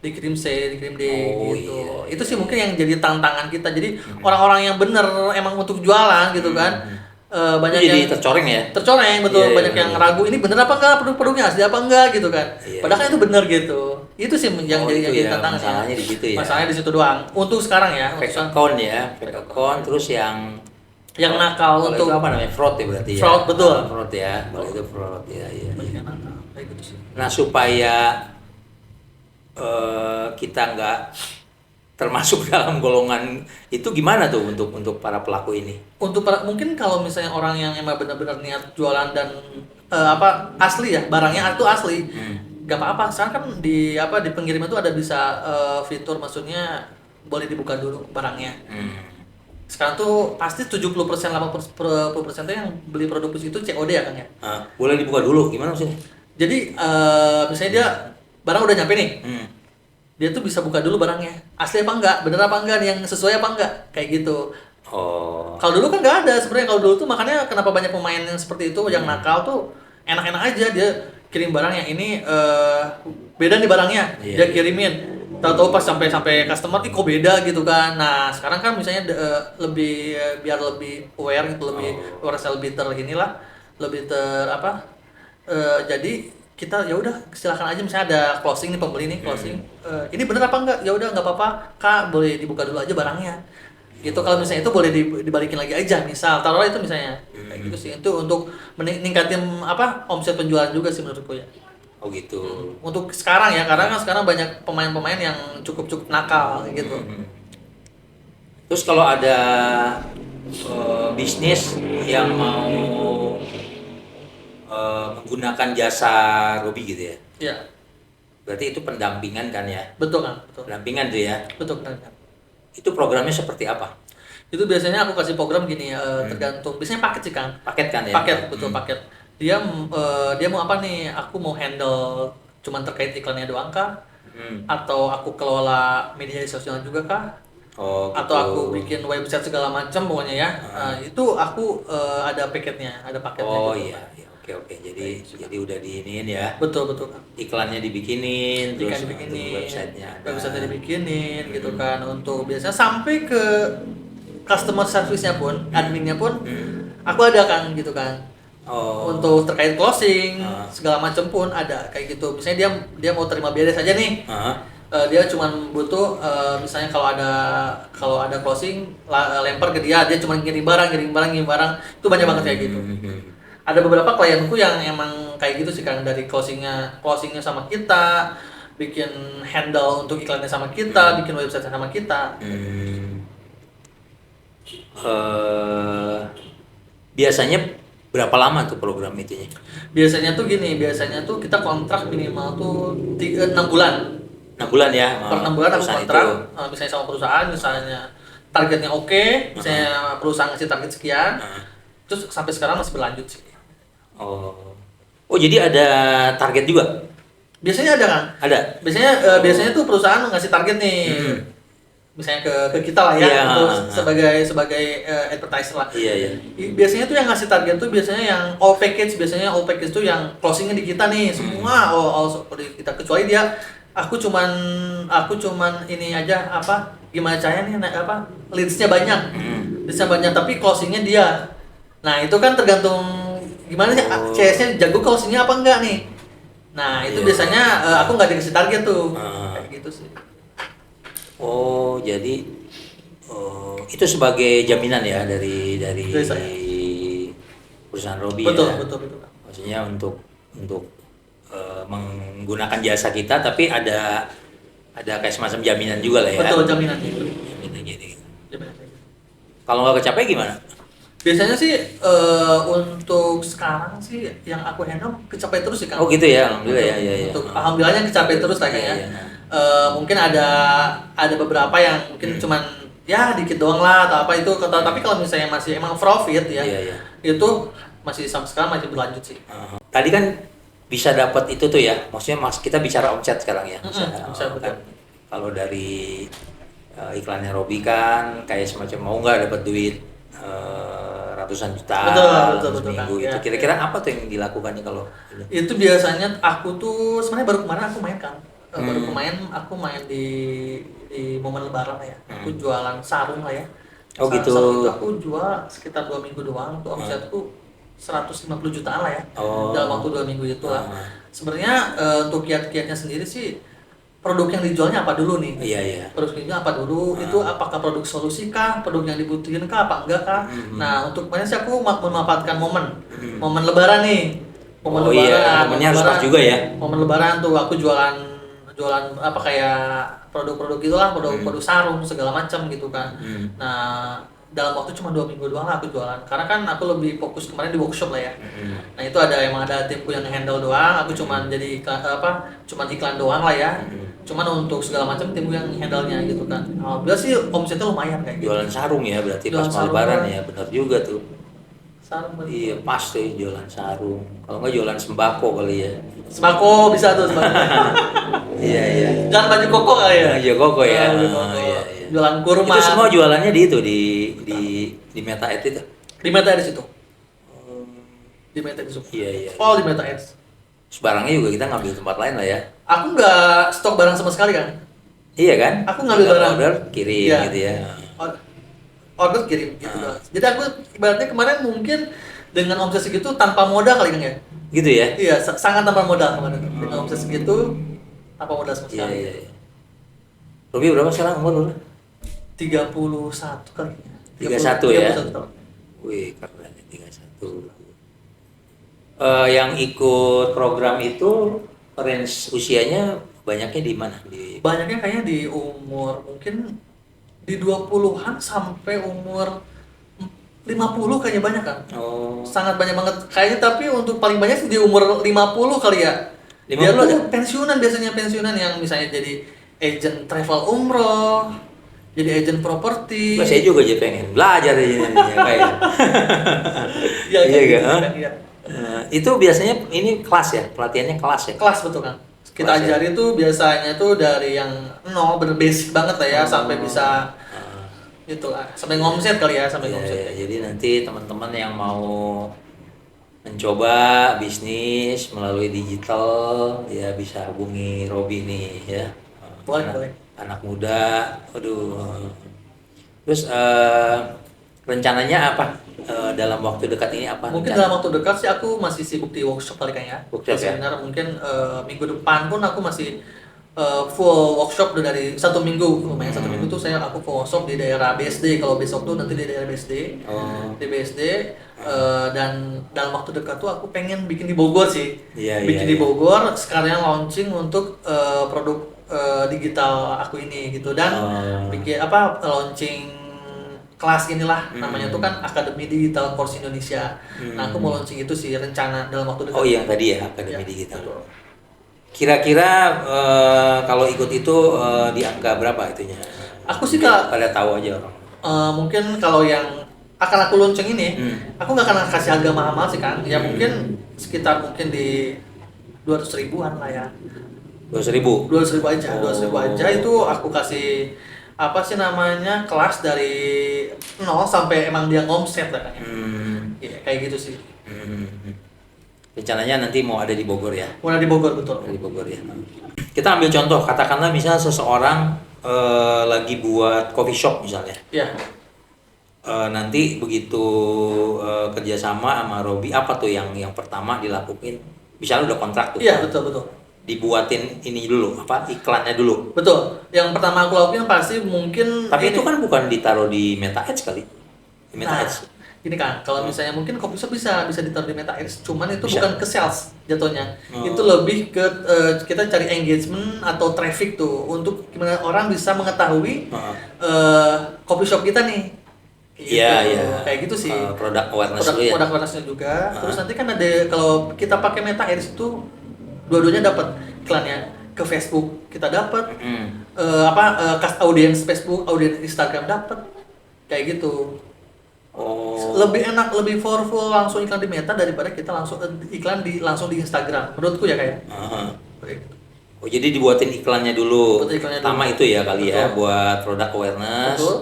dikirim C, dikirim D Oh, gitu. iya, Itu sih mungkin yang jadi tantangan kita. Jadi orang-orang yang bener emang untuk jualan gitu kan. Banyak Itu jadi yang tercoreng ya? tercoreng betul, Iya, iya, banyak yang bener. ragu ini bener apa enggak, produk-produknya asli apa enggak gitu kan. Iya, Padahal kan itu bener gitu. Itu sih yang Oh, jadi itu yang jadi ya, tantangan masalahnya di situ ya. Masalahnya di situ doang. Untuk sekarang ya, untuk Fake sekarang, account ya, fake account terus yang nakal kalau untuk itu apa namanya? Fraud ya berarti ya. Fraud, betul. Fraud ya. Kalau itu fraud ya, iya. banyak yang nakal kayak gitu sih. Nah, supaya kita nggak termasuk dalam golongan itu gimana tuh untuk para pelaku ini? Untuk mungkin kalau misalnya orang yang emang benar-benar niat jualan dan asli ya, barangnya itu asli. Gak apa-apa, sekarang kan di di pengiriman itu ada bisa fitur, maksudnya boleh dibuka dulu barangnya. Sekarang tuh pasti 70% 80% tuh yang beli produk fisik itu COD ya Kang ya. Boleh dibuka dulu, gimana maksudnya? Jadi misalnya dia barang udah nyampe nih, dia tuh bisa buka dulu barangnya, asli apa enggak, bener apa enggak, yang sesuai apa enggak, kayak gitu. Oh, Kalau dulu kan nggak ada sebenarnya. Kalau dulu tuh makanya kenapa banyak pemain yang seperti itu yang nakal tuh enak-enak aja dia kirim barang yang ini beda nih barangnya, Iya, dia iya. kirimin. Tahu-tahu pas sampai customer kok beda gitu kan. Nah sekarang kan misalnya lebih biar lebih aware gitu, lebih awareness lebih inilah, lebih jadi kita ya udah silakan aja, misalnya ada closing nih, pembeli nih closing, ini bener apa enggak, ya udah nggak apa-apa Kak, boleh dibuka dulu aja barangnya gitu. Kalau misalnya itu boleh dibalikin lagi aja, misal taruhlah itu misalnya kayak gitu sih. Itu untuk meningkatin omset penjualan juga sih menurutku ya. oh gitu. Untuk sekarang ya, karena kan sekarang banyak pemain-pemain yang cukup nakal gitu. Terus kalau ada bisnis yang mau menggunakan jasa Robi gitu ya, Ya, berarti itu pendampingan kan ya? betul kan, betul. Pendampingan tuh ya. Betul kan. Itu programnya seperti apa? Itu biasanya aku kasih program gini, tergantung. Biasanya paket sih Kang. Paket kan ya? Paket, betul paket. Dia mau apa nih? Aku mau handle cuman terkait iklannya doang kah? Atau aku kelola media sosial juga kah? Oh, Atau gitu. aku bikin website segala macam pokoknya ya. Itu aku ada paketnya, ada paketnya. Oh gitu. iya, iya. Oke. Jadi udah diiniin ya. Betul Kang. Iklannya dibikinin, Ikan terus dibikinin, websitenya ada. website dibikinin gitu kan, untuk biasanya sampai ke customer service-nya pun, adminnya pun, aku ada kan gitu kan. Oh. Untuk terkait closing segala macam pun ada kayak gitu. Misalnya dia mau terima beres aja nih. Dia cuma butuh misalnya kalau ada closing lempar ke dia cuma ngirim barang. Itu banyak banget kayak gitu. Ada beberapa klienku yang emang kayak gitu sih kan, dari closingnya sama kita, bikin handle untuk iklannya sama kita, bikin website sama kita. Biasanya berapa lama tuh program itunya? Biasanya tuh kita kontrak minimal tuh 6 bulan. 6 bulan ya? Per 6 bulan aku perusahaan kontrak, itu. misalnya sama perusahaan, misalnya targetnya oke, misalnya perusahaan ngasih target sekian, terus sampai sekarang masih berlanjut sih. Oh jadi ada target juga? Biasanya ada kan? Ada? Biasanya tuh perusahaan ngasih target nih. misalnya ke kita lah ya, Iya, untuk sebagai advertiser lah. Iya, iya. Biasanya tuh yang ngasih target tuh biasanya yang all package tuh yang closingnya di kita nih semua, all di kita, kecuali dia aku cuman ini aja apa, gimana caranya nih leadsnya banyak, tapi closingnya dia. Nah itu kan tergantung gimana sih CS-nya jago closingnya apa enggak nih. Nah itu Iya. biasanya aku nggak dikasih target tuh, kayak gitu sih. Oh, jadi itu sebagai jaminan ya dari Dari saya. perusahaan Robi Betul, ya. betul, betul. Maksudnya untuk menggunakan jasa kita, tapi ada kayak semacam jaminan juga lah ya. Betul, jaminan. Jaminan gitu. Jaminan. Kalau nggak kecapai gimana? Biasanya sih untuk sekarang sih yang aku handle kecapai terus sih Kang. Oh gitu ya, alhamdulillah ya, ya, ya. Untuk alhamdulillahnya kecapai terus lah kayaknya. Iya, iya. Mungkin ada beberapa yang mungkin cuman ya dikit doang lah atau apa itu, tapi kalau misalnya masih emang profit ya, Iya, iya. itu masih sampai sekarang masih berlanjut sih. Tadi kan bisa dapat itu tuh ya, maksudnya kita bicara omset sekarang ya. Bisa, Kan, betul. kalau dari iklannya Robi kan kayak semacam mau nggak dapat duit ratusan juta Betul, seminggu Kang. gitu. Ya, Kira-kira apa tuh yang dilakukannya kalau ini? itu biasanya aku tuh sebenarnya baru kemarin aku main kan. Baru kemarin aku main di momen lebaran lah ya. Aku jualan sarung lah ya. Oh, gitu. Sarung itu aku jual sekitar 2 minggu doang, tuh omsetku 150 jutaan lah ya. Oh. Dalam waktu 2 minggu itu lah. Sebenarnya untuk kiat-kiatnya sendiri sih, produk yang dijualnya apa dulu nih? Iya, iya. Produk ini apa dulu? Itu apakah produk solusi kah? Produk yang dibutuhin kah? Apa enggak kah? Nah, untuk kemarin sih aku memanfaatkan momen lebaran nih. Oh iya, momennya harus pas juga ya. Momen lebaran tuh aku jualan apa kayak produk-produk gitulah, produk sarung segala macam gitu kan. Nah, dalam waktu cuma 2 minggu doang lah aku jualan, karena kan aku lebih fokus kemarin di workshop lah ya. Nah itu emang ada timku yang handle doang, aku cuman jadi cuman iklan doang lah ya. Cuman untuk segala macam timku yang handle-nya gitu kan. Alhamdulillah sih omsetnya lumayan kayak gitu. Jualan sarung ya, berarti Jualan pas mau sarung, lebaran Bang. ya, benar juga tuh. Sarung bener. Iya, pas tuh jualan sarung. Kalau nggak jualan sembako kali ya. Sembako bisa tuh sembako. Iya, iya. Jangan baju koko kali ya. Iya, koko ya. Baju Oh, koko. iya, iya. Jualan kurma. Itu semua jualannya di itu di Meta Ads itu. Di Meta di situ. Di Meta di situ. Iya, iya. Oh, di Meta Ads. Terus barangnya juga kita ngambil tempat lain lah ya. Aku nggak stok barang sama sekali kan. Iya kan? Aku ngambil Tinggal barang. order, kirim Iya. gitu ya. Order kirim gitu doang. Jadi aku ibaratnya kemarin mungkin dengan omset segitu tanpa modal kali kan ya. Gitu ya? Iya, sangat tanpa modal kemarin. Dengan omset segitu tanpa modal sama Iya, sekali. iya, iya. Robi berapa sekarang umur lu? 31 kali. 31 ya? 31 tahun. Wih, keren ya, 31. Yang ikut program itu range usianya banyaknya di mana? Banyaknya kayaknya di umur mungkin di 20-an sampai umur 50 kayaknya banyak kan. Oh. Sangat banyak banget kayaknya, tapi untuk paling banyak sih di umur 50 kali ya. 50 Dia tuh ada? biasanya pensiunan yang misalnya jadi agent travel umroh, jadi agent properti. Wah, saya juga aja pengen belajar ini kayak. Ya, Iya gitu kan? kan, iya. Itu biasanya ini kelas ya, pelatihannya kelas ya. Kelas betul kan. Kita Kelas ya? ajari tuh biasanya tuh dari yang nol, bener basic banget lah ya, sampai bisa gitu lah, sampai ngomset kali ya, sampai Iya, ngomset. iya. Jadi nanti teman-teman yang mau mencoba bisnis melalui digital ya bisa hubungi Robi nih ya. Boleh, anak, boleh. anak muda, aduh. Terus rencananya apa dalam waktu dekat ini apa? Mungkin rencana? dalam waktu dekat sih aku masih sibuk di workshop kali kayaknya. Workshop Di ya? seminar mungkin minggu depan pun aku masih full workshop udah dari 1 minggu, lumayan 1 minggu tuh aku full workshop di daerah BSD. Kalau besok tuh nanti di daerah BSD. Oh. Di BSD dan dalam waktu dekat tuh aku pengen bikin di Bogor sih. Iya, bikin iya, di iya. Bogor sekalian launching untuk produk digital aku ini gitu, dan bikin launching kelas inilah namanya tuh kan Akademi Digital Course Indonesia. Nah, aku mau launching itu sih rencana dalam waktu dekat. Oh, yang tadi ya Akademi Ya, Digital. betul. Kira-kira kalau ikut itu di angka berapa itunya? Aku sih pada tahu aja orang. mungkin kalau yang akan aku launching ini, aku nggak akan kasih harga mahal-mahal sih kan. Ya mungkin sekitar mungkin di 200 ribuan lah ya. 200.000. 200 ribu aja, Oh. 200 ribu aja itu aku kasih apa sih namanya, kelas dari nol sampai emang dia ngomset lah kan ya. Iya, kayak gitu sih. Rencananya nanti mau ada di Bogor ya? Mulai di Bogor, betul. Di Bogor ya. Kita ambil contoh, katakanlah misalnya seseorang lagi buat coffee shop misalnya. Iya. Nanti begitu kerjasama sama Robi, apa tuh yang pertama dilakuin? Misalnya udah kontrak tuh. Iya, betul. Dibuatin ini dulu, apa iklannya dulu. Betul. Yang pertama aku lakuin pasti mungkin Tapi ini. itu kan bukan ditaruh di Meta Ads kali. Di Meta Nah, Ads. ini kan kalau misalnya mungkin coffee shop bisa ditaruh di Meta Ads, cuman itu Bisa. bukan ke sales jatuhnya. Oh. Itu lebih ke kita cari engagement atau traffic tuh untuk gimana orang bisa mengetahui coffee shop kita nih. Gitu. Iya. Kayak gitu sih. Produk awareness dulu ya. Produk awareness-nya juga. Terus nanti kan ada, kalau kita pakai Meta Ads itu dua-duanya dapat iklannya. Ke Facebook kita dapat audience Facebook, audience Instagram dapat. Kayak gitu. Oh. Lebih enak, lebih powerful langsung iklan di Meta daripada kita langsung iklan langsung di Instagram. Menurutku ya kayak. Oh, jadi dibuatin iklannya dulu. Buat iklannya Pertama dulu. itu ya kali ya, Betul. buat produk awareness. Betul.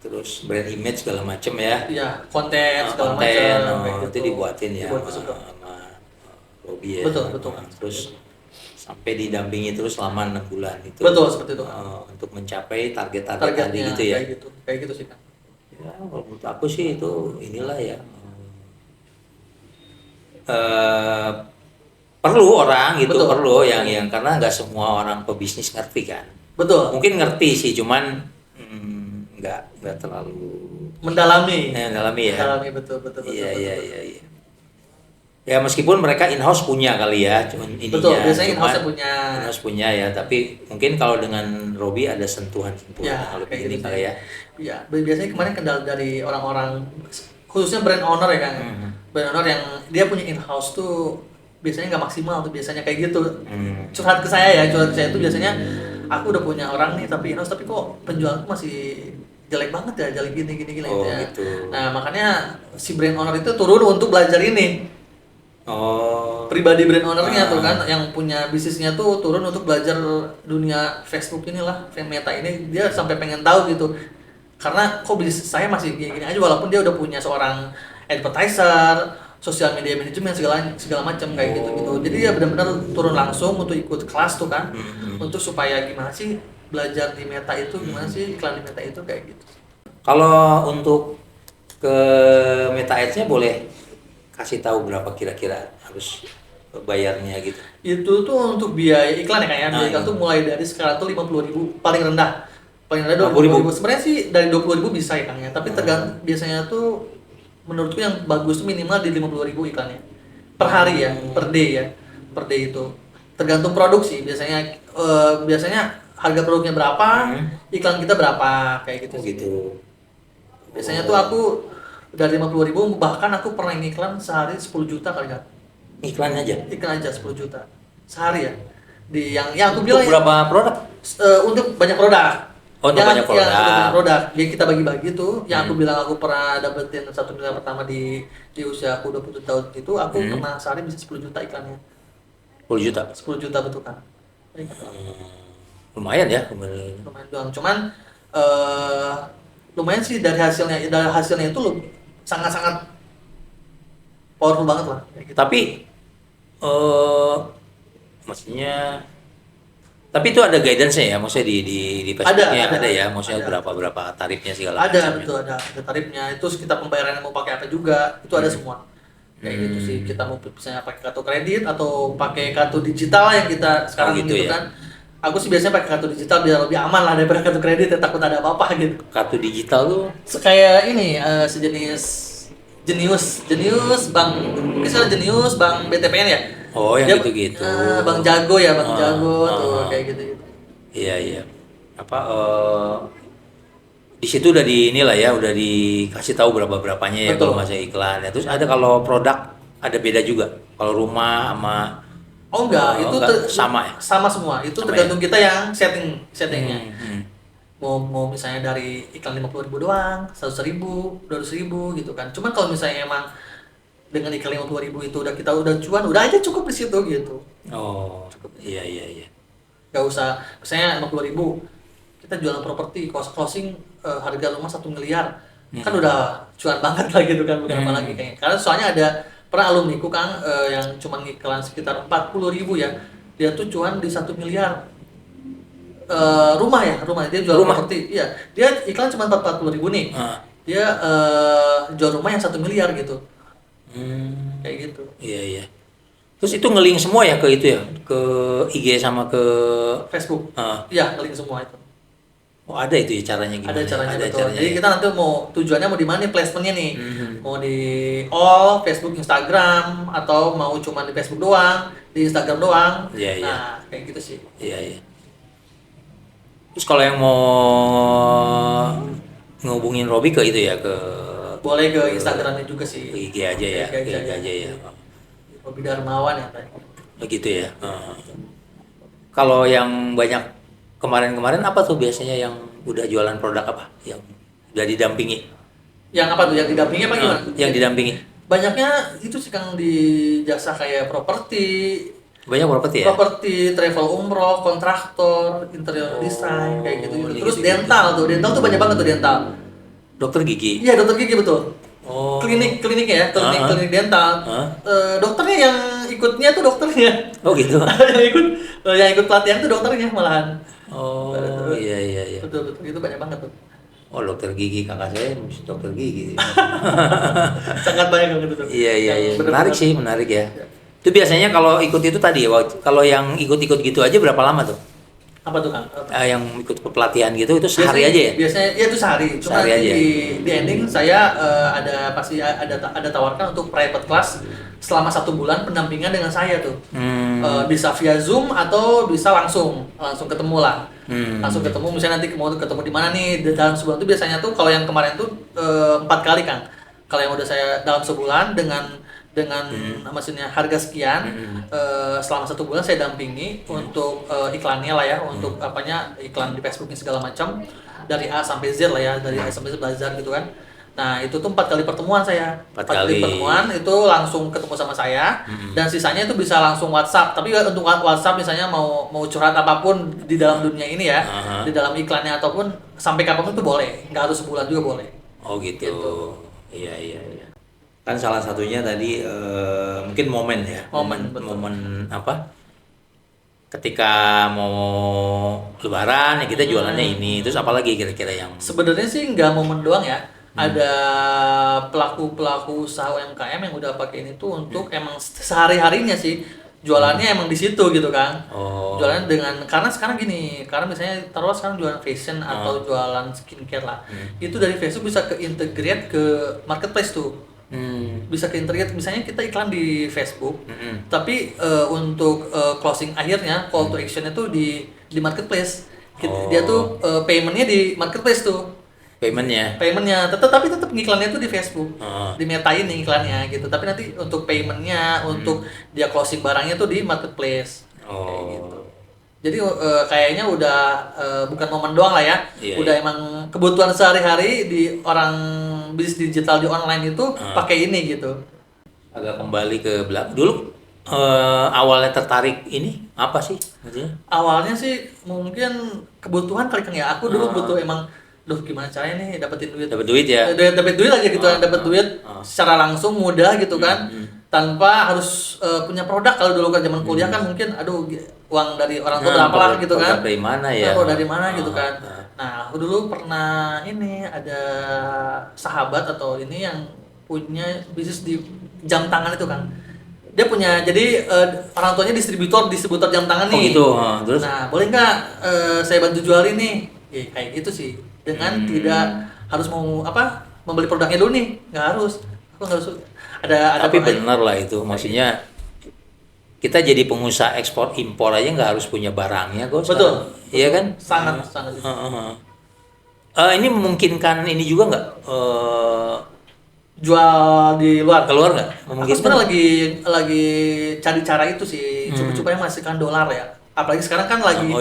Terus brand image segala macem ya. Iya, konten segala Konten, macam. kayak itu dibuatin ya Dibuat sama, betul. sama Robi ya. Betul. Terus sampai didampingi terus selama 6 bulan itu. Betul, seperti itu. Untuk mencapai target-target tadi Targetnya gitu ya. Kayak gitu sih kan. Ya, kalau menurut aku sih itu inilah ya. Perlu orang gitu, Betul. perlu yang karena nggak semua orang pebisnis ngerti kan. Betul. Mungkin ngerti sih, cuman nggak terlalu Mendalami. dalami ya. Mendalami betul. Iya. Ya meskipun mereka in-house punya kali ya, cuman ininya. Betul, biasanya cuman in-house punya ya, tapi mungkin kalau dengan Robi ada sentuhan-sentuhan Ya, yang lebih kayak ini gitu kali sih. ya. Iya, biasanya kemarin kendala dari orang-orang, khususnya brand owner ya kan. Brand owner yang dia punya in-house tuh biasanya nggak maksimal tuh, biasanya kayak gitu. Curhat ke saya itu biasanya aku udah punya orang nih tapi in-house, tapi kok penjualanku masih jelek banget ya, jelek gini Oh, ya. gitu. Nah, makanya si brand owner itu turun untuk belajar ini. Oh. Pribadi brand ownernya tuh kan, yang punya bisnisnya tuh turun untuk belajar dunia Facebook inilah, Meta ini, dia sampai pengen tahu gitu. Karena kok bisnis saya masih gini aja, walaupun dia udah punya seorang advertiser, sosial media manajemen segala macam kayak gitu. Jadi dia benar-benar turun langsung untuk ikut kelas tuh kan, untuk supaya gimana sih belajar di Meta itu, gimana sih iklan di Meta itu kayak gitu. Kalau untuk ke Meta Ads-nya boleh kasih tahu berapa kira-kira harus bayarnya gitu. Itu tuh untuk biaya iklan ya kayaknya. Biaya iklan tuh mulai dari sekarang tuh 50.000 paling rendah. Paling rendah 20.000. Sebenarnya sih dari 20.000 bisa ya Kang ya. Tapi tergantung, biasanya tuh menurutku yang bagus tuh minimal di 50.000 iklannya. Per hari ya, per day ya. Per day itu. Tergantung produksi. Biasanya harga produknya berapa, iklan kita berapa, kayak gitu. Gitu. Biasanya tuh aku dari 50.000, bahkan aku pernah iklan sehari 10 juta kali kan. Iklan aja. Iklan aja 10 juta sehari ya. Di yang aku Untuk bilang berapa produk? untuk banyak produk. Oh, untuk banyak produk. Untuk banyak produk. Jadi kita bagi-bagi tuh. Yang aku bilang aku pernah dapetin 1 miliar pertama di usia aku 20 tahun itu, aku pernah sehari bisa 10 juta iklannya. 10 juta. 10 juta betul kan. Lumayan ya. Lumayan doang. Cuman lumayan sih dari hasilnya itu sangat-sangat powerful banget lah kayak gitu. Tapi maksudnya tapi itu ada guidance-nya ya, maksudnya di Facebooknya ada ya, maksudnya berapa tarifnya segala macam. Betul, ada tarifnya. Itu kita pembayarannya mau pakai apa juga, itu ada semua. Kayak gitu sih, kita mau misalnya pakai kartu kredit atau pakai kartu digital yang kita sekarang gitu ya? kan. Aku sih biasanya pakai kartu digital biar lebih aman lah daripada kartu kredit, ya takut ada apa-apa gitu. Kartu digital tuh Kayak ini sejenis Jenius Bank, misalnya Jenius Bank BTPN ya. oh yang Dia, gitu-gitu. Bank Jago ya, Bank Jago tuh kayak gitu. Iya. Apa di situ udah inilah ya, udah dikasih tahu berapanya ya. Betul. Kalau masih iklan ya. Terus ada kalau produk ada beda juga. Kalau rumah sama Oh enggak, itu sama ya. Sama semua. Itu Sama tergantung kita yang settingnya. Hmm. Mau misalnya dari iklan 50.000 doang, 100.000, 200.000 gitu kan. Cuman kalau misalnya emang dengan iklan 50.000 itu kita udah cuan, udah aja cukup di situ gitu. Oh, iya. Gak usah, misalnya 50.000 kita jualan properti, closing harga rumah 1 miliar, kan udah cuan banget lah gitu kan, bukan apa lagi kayaknya. Karena soalnya ada pernah alumniku Kang yang cuma ngiklan sekitar 40.000 ya, dia tuh cuan di 1 miliar. Rumah dia jual properti, iya dia iklan cuma 40.000 nih, dia jual rumah yang 1 miliar gitu, kayak gitu. Iya. Terus itu ngeling semua ya ke itu ya, ke IG sama ke Facebook. Iya, ngeling semua itu. Oh ada itu ya caranya gimana? Ada caranya, ada betul. caranya Jadi ya? kita nanti mau tujuannya mau di mana nih placementnya nih, mau di all Facebook, Instagram, atau mau cuma di Facebook doang, di Instagram doang. Iya. Nah kayak gitu sih. Iya. Terus kalau yang mau ngehubungin Robi ke itu ya, ke Boleh ke Instagramnya juga sih. IG aja ya, Ke ke IG aja ya. Robi Darmawan ya tadi. Begitu ya. Kalau yang banyak kemarin-kemarin apa tuh biasanya yang udah jualan produk apa? Yang udah didampingi? Yang apa tuh? Yang didampingi apa gimana? Yang didampingi. Banyaknya itu sih Kang di jasa kayak properti, Banyak properti ya? properti, travel umroh, kontraktor, interior design kayak gitu. ini Terus gitu-gitu. dental tuh banyak banget tuh dental. Dokter gigi. Iya dokter gigi betul. Oh. Klinik ya, klinik dental. Hah? Dokternya yang ikutnya tuh dokternya. Oh gitu. yang ikut pelatihan tuh dokternya malahan. Oh iya. Betul itu banyak banget tuh. Oh dokter gigi, kakak saya dokter gigi. Sangat banyak banget tuh. Iya. Bener-bener. Menarik ya. Itu biasanya kalau ikut itu tadi ya, kalau yang ikut-ikut gitu aja berapa lama tuh? Apa tuh Kang? Yang ikut pelatihan gitu itu sehari aja ya? Biasanya ya itu sehari. Cuma Sehari nanti aja. di ending saya pasti ada tawarkan untuk private class selama 1 bulan pendampingan dengan saya tuh. Bisa via Zoom atau bisa langsung ketemu lah. Langsung ketemu, misalnya nanti mau ketemu di mana nih dalam sebulan tuh biasanya tuh kalau yang kemarin tuh 4 kali Kang. Kalau yang udah saya dalam sebulan dengan maksudnya harga sekian, selama 1 bulan saya dampingi untuk iklannya lah ya, untuk apanya iklan di Facebooknya segala macam dari A sampai Z lah ya, dari A sampai Z belajar gitu kan. Nah itu tuh 4 kali pertemuan saya, 4 kali pertemuan itu langsung ketemu sama saya, dan sisanya itu bisa langsung WhatsApp. Tapi untuk WhatsApp misalnya mau curhat apapun di dalam dunia ini ya, di dalam iklannya ataupun sampai kapanpun itu boleh, nggak harus sebulan juga boleh. Oh gitu. Iya. Kan salah satunya tadi mungkin momen ya. Betul. Momen apa? Ketika mau Lebaran ya kita jualannya ini. Terus apalagi kira-kira yang Sebenarnya sih nggak momen doang ya. Ada pelaku usaha UMKM yang udah pakai ini tuh untuk emang sehari-harinya sih jualannya emang di situ gitu kan. Oh. Jualan karena sekarang gini, karena misalnya taruh sekarang jualan fashion atau jualan skincare lah. Itu dari Facebook bisa ke integrate ke marketplace tuh. Bisa ke integrate, misalnya kita iklan di Facebook, tapi untuk closing akhirnya call to action itu di marketplace. Dia tuh paymentnya di marketplace tuh. Paymentnya tapi tetap ngiklannya tuh di Facebook, dimetain nih iklannya gitu. Tapi nanti untuk paymentnya, untuk dia closing barangnya tuh di marketplace. Kayak gitu. Jadi kayaknya udah bukan momen doang lah ya. Udah emang kebutuhan sehari-hari di orang bisnis digital di online itu pakai ini gitu. Agak kembali ke belakang dulu. Awalnya tertarik ini apa sih maksudnya? Awalnya sih mungkin kebutuhan kali Kang ya. Aku dulu butuh emang, gimana caranya nih dapetin duit. Dapat duit ya? Dapat duit aja gitu, dapat duit secara langsung mudah gitu kan. Tanpa harus punya produk. Kalau dulu kan zaman kuliah kan mungkin uang dari orang tua berapa lah gitu kan. Dari mana ya? Dari mana gitu kan. Nah, aku dulu pernah ini ada sahabat atau ini yang punya bisnis di jam tangan itu kan. Dia punya, jadi orang tuanya distributor jam tangan nih. Oh gitu. Terus? Nah, boleh nggak saya bantu jualin nih? Ya, kayak gitu sih. Dengan tidak harus membeli produknya dulu nih, nggak harus. Aku nggak harus. Tapi benar lah itu, maksudnya kita jadi pengusaha ekspor impor aja nggak harus punya barangnya kok. Betul. Iya kan? Sangat. Ini memungkinkan ini juga nggak? Jual di luar. Keluar nggak? Aku sebenarnya lagi cari cara itu sih, supaya menghasilkan dolar ya. Apalagi sekarang kan lagi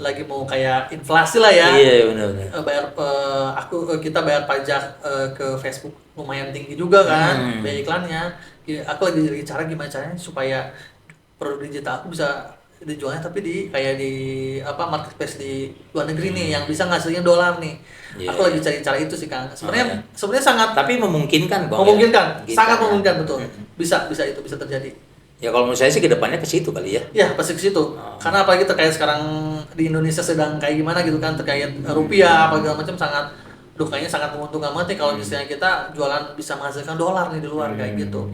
lagi mau kayak inflasi lah ya. Iya benar. Kita bayar pajak ke Facebook lumayan tinggi juga kan, biaya iklannya. Aku lagi cari cara gimana caranya supaya produk digital aku bisa dijualnya tapi di kayak di apa marketplace di luar negeri nih yang bisa ngasilin dolar nih. Iya, Aku lagi iya. cari cara itu sih Kang. Oh, ya. Sebenarnya sangat Tapi memungkinkan kok. memungkinkan, Gitu sangat ya. memungkinkan betul. Mm-mm. Bisa itu bisa terjadi. Ya kalau menurut saya sih kedepannya ke situ kali ya. Ya pasti ke situ. Oh. Karena apalagi terkait sekarang di Indonesia sedang kayak gimana gitu kan terkait rupiah apa segala macam sangat kayaknya sangat menguntungkan banget nih kalau misalnya kita jualan bisa menghasilkan dolar nih di luar kayak gitu.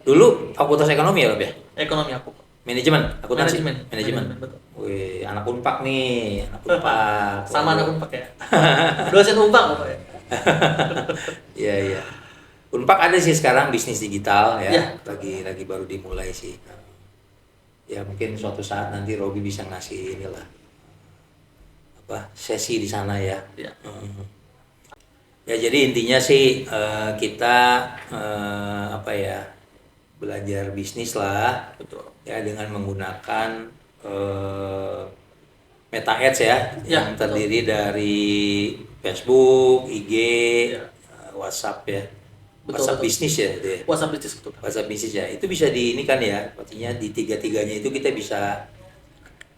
Dulu fakultas ekonomi ya, Rob ya? Ekonomi aku. Manajemen, akuntansi. Manajemen, betul. Wih, anak Unpak nih, anak Unpak. Sama anak Unpak ya. Dosen Unpak apa ya? Iya, iya. Unpak ada sih sekarang bisnis digital ya. Iya. Lagi baru dimulai sih. Ya mungkin suatu saat nanti Robi bisa ngasih inilah apa sesi di sana ya. Iya. Ya jadi intinya sih kita apa ya belajar bisnis lah. Betul. Ya dengan menggunakan Meta Ads ya, Ya, yang terdiri dari Facebook, IG, Ya. WhatsApp ya. Betul, WhatsApp betul. bisnis ya itu ya. WhatsApp bisnis betul. WhatsApp bisnis ya. Itu bisa di ini kan ya, artinya di tiga-tiganya itu kita bisa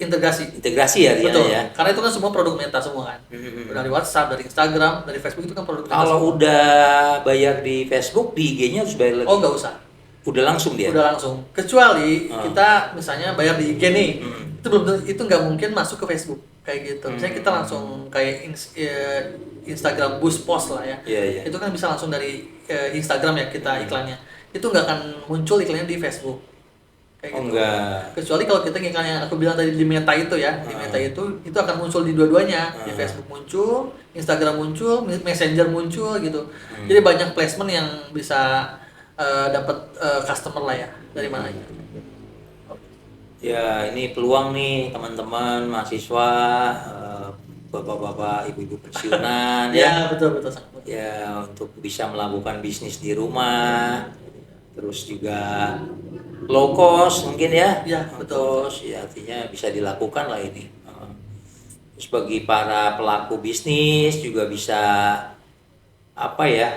integrasi ya dia Betul. ya. Karena itu kan semua produk Meta semua kan. Dari WhatsApp, dari Instagram, dari Facebook itu kan produk Meta. Kalau semua. udah bayar di Facebook, di IG-nya harus bayar lagi. Oh nggak usah. Udah langsung dia. Udah langsung. Kecuali kita misalnya bayar di IG nih, itu nggak mungkin masuk ke Facebook kayak gitu. Misalnya kita langsung kayak Instagram boost post lah ya. Iya, iya. Itu kan bisa langsung dari Instagram ya kita iklannya. Itu nggak akan muncul iklannya di Facebook. Kayak Oh, gitu. enggak. Kecuali kalau kita iklan yang aku bilang tadi di Meta itu ya, di Meta itu akan muncul di dua-duanya. Di Facebook muncul, Instagram muncul, Messenger muncul gitu. Jadi banyak placement yang bisa dapat customer lah ya dari mana aja. Ya, ini peluang nih teman-teman mahasiswa, bapak-bapak, ibu-ibu pensiunan ya. Ya betul sangat betul. Ya, untuk bisa melakukan bisnis di rumah. Terus juga low cost mungkin ya. Ya, Low betul. cost, ya artinya bisa dilakukan lah ini. Terus bagi para pelaku bisnis juga bisa apa ya?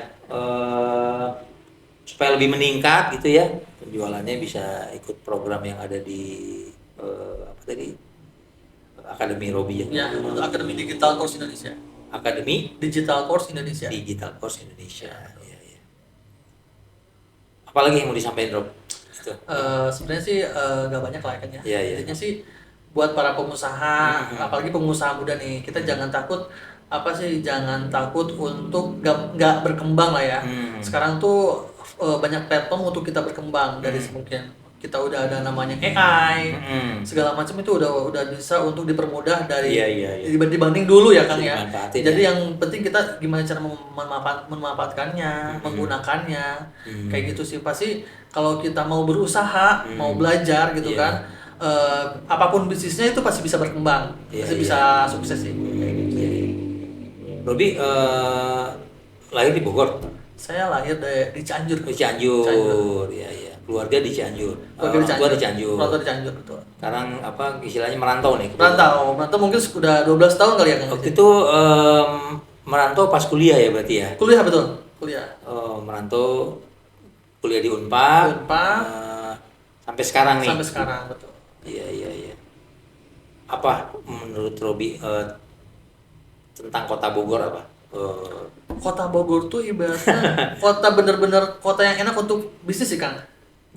Supaya lebih meningkat gitu ya, penjualannya bisa ikut program yang ada di apa tadi, Akademi Robi ya. Ya, untuk Akademi Digital Course Indonesia. Akademi Digital Course Indonesia. Digital Course Indonesia. Ya, ya. Apalagi yang mau disampaikan Rob? Gitu. Sebenarnya sih nggak banyak lah kan ya. Iya, iya. Intinya sih buat para pengusaha, apalagi pengusaha muda nih, kita jangan takut jangan takut untuk nggak berkembang lah ya. Sekarang tuh banyak platform untuk kita berkembang dari mungkin kita udah ada namanya AI, segala macam itu udah bisa untuk dipermudah dari Iya. dibanding dulu ya Kang ya. Dimanfaatin Jadi ya. yang penting kita gimana cara memanfaatkannya, menggunakannya, kayak gitu sih. Pasti kalau kita mau berusaha, mau belajar gitu Iya. kan, apapun bisnisnya itu pasti bisa berkembang, Iya, pasti iya. bisa sukses sih. Kayak gitu. Robi lahir di Bogor, Saya lahir di Cianjur. di Cianjur, ya. Keluarga di Cianjur, Keluarga orang tua di Cianjur. Orang tua di Cianjur betul. Sekarang apa istilahnya merantau nih? Merantau mungkin sudah 12 tahun kali ya Kang. Waktu itu merantau pas kuliah ya berarti ya? Kuliah betul, kuliah. Merantau kuliah di Unpad. Unpad. Sampai sekarang nih. Sampai sekarang betul. Iya. Apa menurut Robi tentang Kota Bogor apa? Kota Bogor tuh ibaratnya kota bener-bener kota yang enak untuk bisnis sih Kang.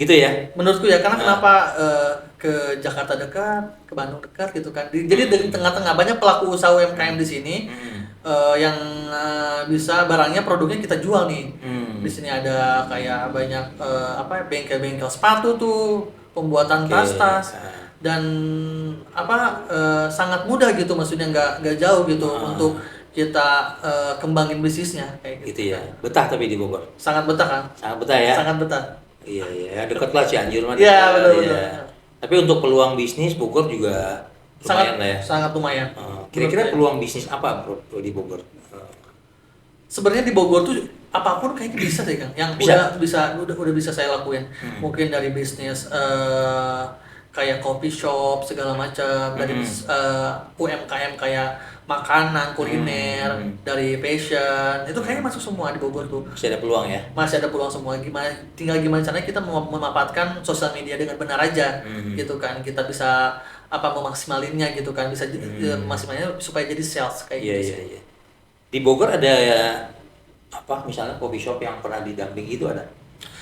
Gitu ya? Menurutku ya, karena kenapa ke Jakarta dekat, ke Bandung dekat gitu kan. Jadi dari tengah-tengah banyak pelaku usaha UMKM di sini yang bisa barangnya produknya kita jual nih. Di sini ada kayak banyak bengkel-bengkel sepatu tuh, pembuatan tas-tas dan sangat mudah gitu, maksudnya nggak jauh gitu untuk kita kembangin bisnisnya kayak gitu ya. Betah tapi di Bogor. Sangat betah kan? Sangat betah ya. Sangat betah. Iya, dekat lah Cianjur mah. Iya, betul. Tapi untuk peluang bisnis Bogor juga lumayan lah ya. Sangat lumayan. Kira-kira peluang bisnis apa bro di Bogor? Sebenarnya di Bogor tuh apapun kayaknya bisa deh Kang. Yang udah bisa saya lakuin. Mungkin dari bisnis kayak coffee shop segala macam, dari UMKM kayak makanan, kuliner, dari fashion, itu kayaknya masuk semua di Bogor tuh. Masih ada peluang ya. Masih ada peluang semua. Tinggal gimana caranya kita memanfaatkan sosial media dengan benar aja, gitu kan. Kita bisa memaksimalinnya gitu kan, bisa maksimalnya supaya jadi sales kayak Iya gitu iya sih. iya. Di Bogor ada misalnya coffee shop yang pernah didampingi itu ada?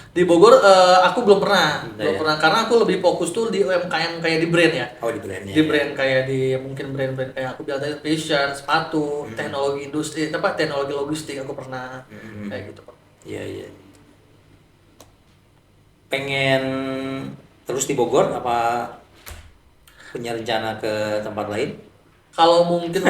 Di Bogor aku belum pernah, Enggak ya? karena aku lebih fokus tuh di UMKM kayak di brand ya. Oh di brandnya. Di brand kayak di mungkin brand-brand kayak aku bilang tadi fashion, sepatu, teknologi industri, teknologi logistik aku pernah kayak gitu. Iya iya. Pengen terus di Bogor apa punya rencana ke tempat lain? Kalau mungkin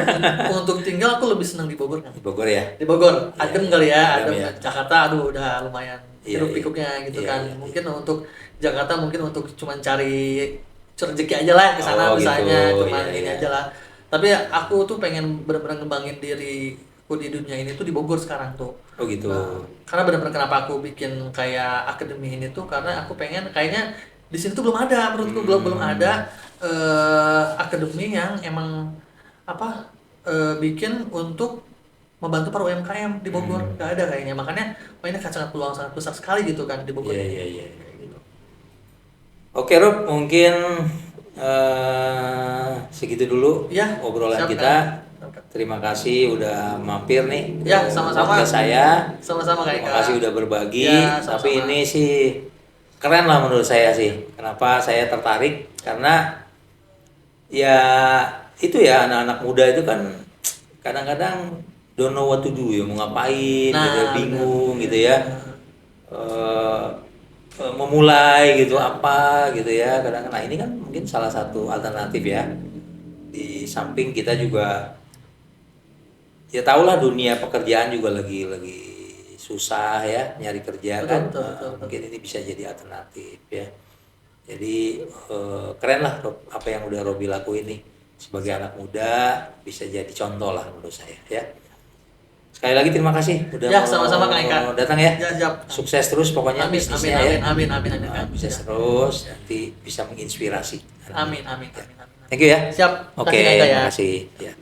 untuk tinggal aku lebih senang di Bogor kan. Di Bogor ya. Di Bogor, Iya, adem kali ya, adem adem. ya. Jakarta aduh udah lumayan Iya, hiruk iya. pikuknya gitu Iya, kan. iya, Mungkin untuk Jakarta mungkin untuk cuman cari rezeki aja lah ke sana Oh, misalnya, gitu. cuman Iya, ini iya. aja lah. Tapi aku tuh pengen benar-benar ngembangin diri aku di dunia ini tuh di Bogor sekarang tuh. Oh gitu. Karena benar-benar kenapa aku bikin kayak akademi ini tuh karena aku pengen kayaknya di sini tuh belum ada, menurutku belum ada akademi yang emang bikin untuk membantu para UMKM di Bogor. Nggak ada kayaknya, makanya ini sangat peluang sangat besar sekali gitu kan di Bogor Iya ini. iya iya. Kayak gitu. Oke Rob, mungkin segitu dulu Ya, obrolan siap, kita. Kak. Terima kasih udah mampir nih ke Ya, sama-sama. podcast saya. Sama-sama Kak Terima Eka. kasih udah berbagi. Ya, Tapi sama-sama. ini sih keren lah menurut saya sih. Kenapa saya tertarik? Karena ya itu ya anak-anak muda itu kan kadang-kadang don't know what to do ya, mau ngapain Nah, gitu, bingung benar. gitu ya. Eh, memulai gitu apa gitu ya kadang-kadang. Nah ini kan mungkin salah satu alternatif ya. Di samping kita juga ya tahulah dunia pekerjaan juga lagi susah ya nyari kerja Betul, kan. betul, betul, betul. Mungkin ini bisa jadi alternatif ya. Jadi keren lah apa yang udah Robi lakuin nih sebagai anak muda, bisa jadi contoh lah menurut saya ya. Sekali lagi terima kasih udah Ya, sama-sama Kak Eka. datang ya. Ya, siap. Sukses terus pokoknya Amin, amin, bisnisnya amin, ya. amin, amin, amin, Kak. Sukses Ya. terus, nanti bisa menginspirasi. Amin, amin, amin, amin. Thank you ya. Siap. Oke, Makasih, Kak Eka, ya. terima kasih. Ya.